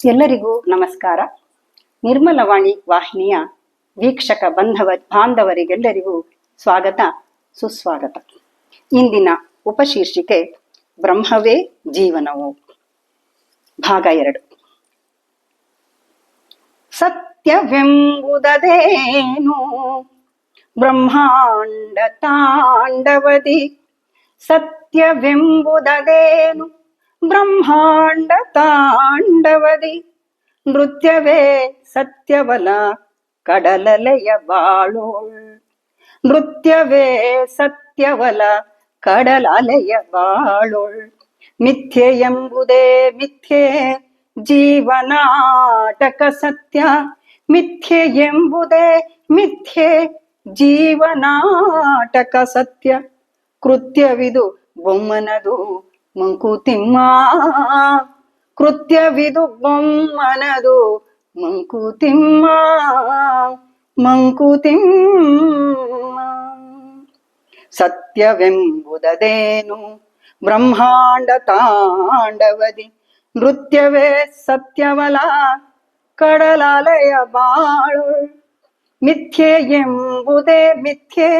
ಎಲ್ಲರಿಗೂ ನಮಸ್ಕಾರ. ನಿರ್ಮಲವಾಣಿ ವಾಹಿನಿಯ ವೀಕ್ಷಕ ಬಾಂಧವರಿಗೆಲ್ಲರಿಗೂ ಸ್ವಾಗತ ಸುಸ್ವಾಗತ. ಇಂದಿನ ಉಪಶೀರ್ಷಿಕೆ ಬ್ರಹ್ಮವೇ ಜೀವನವು, ಭಾಗ 2. ಸತ್ಯವೆಂಬುದದೇನು ಬ್ರಹ್ಮಾಂಡ ತಾಂಡವದಿ, ಸತ್ಯವೆಂಬುದದೇನು ಬ್ರಹ್ಮಾಂಡ ತಾಂಡವದಿ, ನೃತ್ಯವೇ ಸತ್ಯವಲ ಕಡಲಲೆಯ ಬಾಳೋಳ್, ನೃತ್ಯವೇ ಸತ್ಯವಲ ಕಡಲಲೆಯ ಬಾಳೋಳ್. ಮಿಥ್ಯೆ ಎಂಬುದೇ ಮಿಥ್ಯೆ ಜೀವನಾಟಕ ಸತ್ಯ, ಮಿಥ್ಯೆ ಎಂಬುದೇ ಮಿಥ್ಯೆ ಜೀವನಾಟಕ ಸತ್ಯ. ಕೃತ್ಯವಿದು ಬೊಮ್ಮನದು ಮಂಕುತಿಮ್ಮ, ಕೃತ್ಯವಿದು ಬೊಮ್ಮನದು ಮಂಕುತಿಮ್ಮ, ಮಂಕುತಿಮ್ಮ. ಸತ್ಯವೆಂಬುದದೇನು ಬ್ರಹ್ಮಾಂಡ ತಾಂಡವದಿ, ನೃತ್ಯವೇ ಸತ್ಯವಲ ಕಡಲಲೆಯ ಬಾಳು. ಮಿಥ್ಯೆ ಎಂಬುದೇ ಮಿಥ್ಯೆ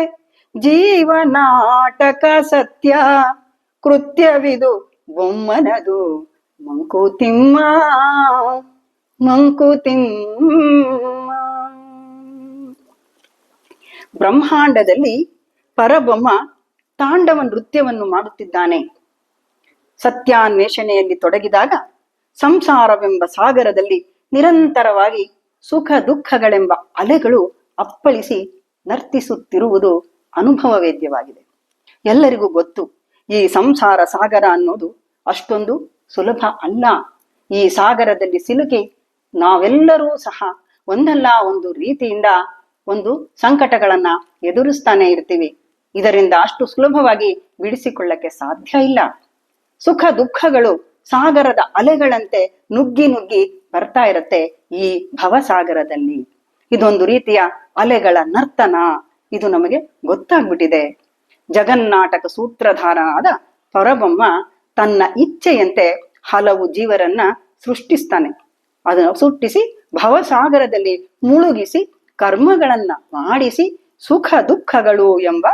ಜೀವನಾಟಕ ಸತ್ಯ, ಕೃತ್ಯವಿದು ಬೊಮ್ಮನದು ಮಂಕುತಿಮ್ಮ, ಮಂಕುತಿಮ್ಮ. ಬ್ರಹ್ಮಾಂಡದಲ್ಲಿ ಪರಬ್ರಹ್ಮ ತಾಂಡವ ನೃತ್ಯವನ್ನು ಮಾಡುತ್ತಿದ್ದಾನೆ. ಸತ್ಯಾನ್ವೇಷಣೆಯಲ್ಲಿ ತೊಡಗಿದಾಗ ಸಂಸಾರವೆಂಬ ಸಾಗರದಲ್ಲಿ ನಿರಂತರವಾಗಿ ಸುಖ ದುಃಖಗಳೆಂಬ ಅಲೆಗಳು ಅಪ್ಪಳಿಸಿ ನರ್ತಿಸುತ್ತಿರುವುದು ಅನುಭವ ವೇದ್ಯವಾಗಿದೆ. ಎಲ್ಲರಿಗೂ ಗೊತ್ತು, ಈ ಸಂಸಾರ ಸಾಗರ ಅನ್ನೋದು ಅಷ್ಟೊಂದು ಸುಲಭ ಅಲ್ಲ. ಈ ಸಾಗರದಲ್ಲಿ ಸಿಲುಕಿ ನಾವೆಲ್ಲರೂ ಸಹ ಒಂದಲ್ಲ ಒಂದು ರೀತಿಯಿಂದ ಒಂದು ಸಂಕಟಗಳನ್ನ ಎದುರಿಸ್ತಾನೆ ಇರ್ತೀವಿ. ಇದರಿಂದ ಅಷ್ಟು ಸುಲಭವಾಗಿ ಬಿಡಿಸಿಕೊಳ್ಳಕ್ಕೆ ಸಾಧ್ಯ ಇಲ್ಲ. ಸುಖ ದುಃಖಗಳು ಸಾಗರದ ಅಲೆಗಳಂತೆ ನುಗ್ಗಿ ನುಗ್ಗಿ ಬರ್ತಾ ಇರತ್ತೆ ಈ ಭವಸಾಗರದಲ್ಲಿ. ಇದೊಂದು ರೀತಿಯ ಅಲೆಗಳ ನರ್ತನ, ಇದು ನಮಗೆ ಗೊತ್ತಾಗ್ಬಿಟ್ಟಿದೆ. ಜಗನ್ನಾಟಕ ಸೂತ್ರಧಾರನಾದ ಪರಬ್ರಹ್ಮ ತನ್ನ ಇಚ್ಛೆಯಂತೆ ಹಲವು ಜೀವರನ್ನ ಸೃಷ್ಟಿಸ್ತಾನೆ. ಅದನ್ನು ಸೃಷ್ಟಿಸಿ ಭವಸಾಗರದಲ್ಲಿ ಮುಳುಗಿಸಿ ಕರ್ಮಗಳನ್ನ ಮಾಡಿಸಿ ಸುಖ ದುಃಖಗಳು ಎಂಬ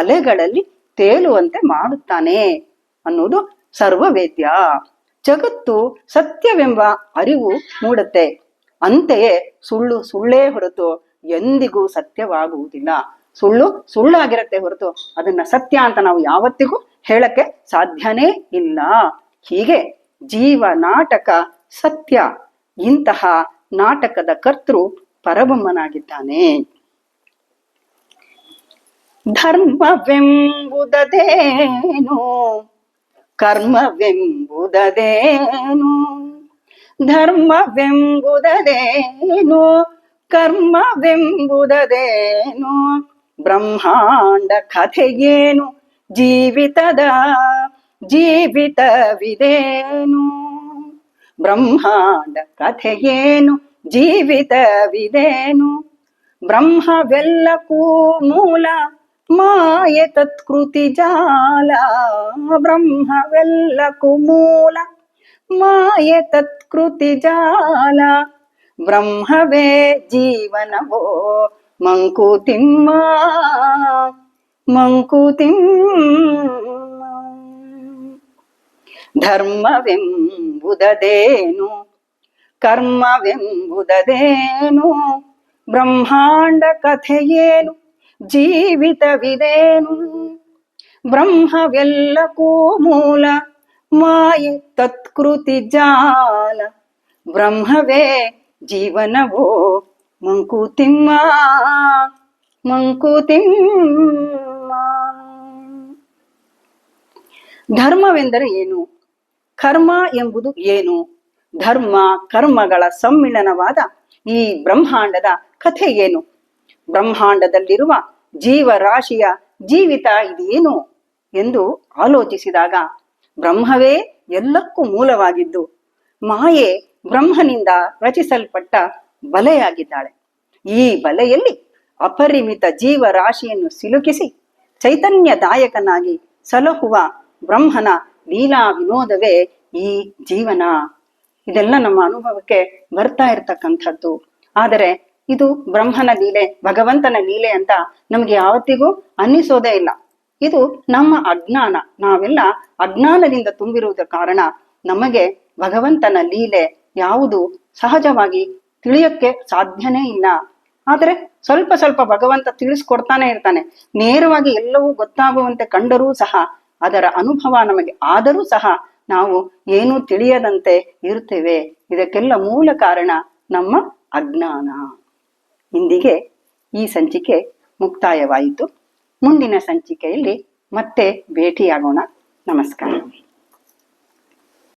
ಅಲೆಗಳಲ್ಲಿ ತೇಲುವಂತೆ ಮಾಡುತ್ತಾನೆ ಅನ್ನೋದು ಸರ್ವವೇದ್ಯ. ಜಗತ್ತು ಸತ್ಯವೆಂಬ ಅರಿವು ಮೂಡುತ್ತೆ. ಅಂತೆಯೇ ಸುಳ್ಳು ಸುಳ್ಳೇ ಹೊರತು ಎಂದಿಗೂ ಸತ್ಯವಾಗುವುದಿಲ್ಲ. ಸುಳ್ಳು ಸುಳ್ಳಾಗಿರತ್ತೆ ಹೊರತು ಅದನ್ನ ಸತ್ಯ ಅಂತ ನಾವು ಯಾವತ್ತಿಗೂ ಹೇಳಕ್ಕೆ ಸಾಧ್ಯನೇ ಇಲ್ಲ. ಹೀಗೆ ಜೀವ ನಾಟಕ ಸತ್ಯ. ಇಂತಹ ನಾಟಕದ ಕರ್ತೃ ಪರಬ್ರಹ್ಮನಾಗಿದ್ದಾನೆ. ಧರ್ಮವೆಂಬುದದೇನು ಕರ್ಮವೆಂಬುದದೇನು, ಧರ್ಮವೆಂಬುದದೇನು ಕರ್ಮವೆಂಬುದದೇನು, ಬ್ರಹ್ಮಾಂಡ ಕಥೆಯೇನು ಜೀವಿತದ ಜೀವಿತವಿದೇನು, ಬ್ರಹ್ಮಾಂಡ ಕಥೆಯೇನು ಜೀವಿತವಿದೇನು. ಬ್ರಹ್ಮವೆಲ್ಲಕ್ಕೂ ಮೂಲ ಮಾಯೆ ತತ್ಕೃತಿ ಜಾಲ, ಬ್ರಹ್ಮವೆಲ್ಲಕ್ಕೂ ಮೂಲ ಮಾಯೆ ತತ್ಕೃತಿ ಜಾಲ. ಬ್ರಹ್ಮವೇ ಜೀವನವೋ ಮಂಕುತಿಮ್ಮ, ಮಂಕುತಿಮ್ಮ. ಧರ್ಮವೆಂಬುದದೇನು ಕರ್ಮವೆಂಬುದದೇನು, ಬ್ರಹ್ಮಾಂಡ ಕಥೆಯೇನು ಜೀವಿತವಿದೇನು. ಬ್ರಹ್ಮವೆಲ್ಲಕ್ಕೂ ಮೂಲ ಮಾಯೆ ತತ್ಕೃತಿ ಜಾಲ, ಬ್ರಹ್ಮವೇ ಜೀವನವೋ ಮಂಕುತಿಮ್ಮ, ಮಂಕುತಿಮ್ಮ. ಧರ್ಮವೆಂದರೆ ಏನು, ಕರ್ಮ ಎಂಬುದು ಏನು? ಧರ್ಮ ಕರ್ಮಗಳ ಸಮ್ಮಿಳನವಾದ ಈ ಬ್ರಹ್ಮಾಂಡದ ಕಥೆ ಏನು? ಬ್ರಹ್ಮಾಂಡದಲ್ಲಿರುವ ಜೀವರಾಶಿಯ ಜೀವಿತ ಇದೇನು ಎಂದು ಆಲೋಚಿಸಿದಾಗ ಬ್ರಹ್ಮವೇ ಎಲ್ಲಕ್ಕೂ ಮೂಲವಾಗಿದ್ದು ಮಾಯೆ ಬ್ರಹ್ಮನಿಂದ ರಚಿಸಲ್ಪಟ್ಟ ಬಲೆಯಾಗಿದ್ದಾಳೆ. ಈ ಬಲೆಯಲ್ಲಿ ಅಪರಿಮಿತ ಜೀವರಾಶಿಯನ್ನು ಸಿಲುಕಿಸಿ ಚೈತನ್ಯದಾಯಕನಾಗಿ ಸಲಹುವ ಬ್ರಹ್ಮನ ಲೀಲಾ ವಿನೋದವೇ ಈ ಜೀವನ. ಇದೆಲ್ಲ ನಮ್ಮ ಅನುಭವಕ್ಕೆ ಬರ್ತಾ ಇರ್ತಕ್ಕಂಥದ್ದು. ಆದರೆ ಇದು ಬ್ರಹ್ಮನ ಲೀಲೆ, ಭಗವಂತನ ಲೀಲೆ ಅಂತ ನಮ್ಗೆ ಯಾವತ್ತಿಗೂ ಅನ್ನಿಸೋದೇ ಇಲ್ಲ. ಇದು ನಮ್ಮ ಅಜ್ಞಾನ. ನಾವೆಲ್ಲ ಅಜ್ಞಾನದಿಂದ ತುಂಬಿರುವುದ ಕಾರಣ ನಮಗೆ ಭಗವಂತನ ಲೀಲೆ ಯಾವುದು ಸಹಜವಾಗಿ ತಿಳಿಯಕ್ಕೆ ಸಾಧ್ಯನೇ ಇಲ್ಲ. ಆದರೆ ಸ್ವಲ್ಪ ಸ್ವಲ್ಪ ಭಗವಂತ ತಿಳಿಸ್ಕೊಡ್ತಾನೆ ಇರ್ತಾನೆ. ನೇರವಾಗಿ ಎಲ್ಲವೂ ಗೊತ್ತಾಗುವಂತೆ ಕಂಡರೂ ಸಹ, ಅದರ ಅನುಭವ ನಮಗೆ ಆದರೂ ಸಹ ನಾವು ಏನೂ ತಿಳಿಯದಂತೆ ಇರ್ತೇವೆ. ಇದಕ್ಕೆಲ್ಲ ಮೂಲ ಕಾರಣ ನಮ್ಮ ಅಜ್ಞಾನ. ಇಂದಿಗೆ ಈ ಸಂಚಿಕೆ ಮುಕ್ತಾಯವಾಯಿತು. ಮುಂದಿನ ಸಂಚಿಕೆಯಲ್ಲಿ ಮತ್ತೆ ಭೇಟಿಯಾಗೋಣ. ನಮಸ್ಕಾರ.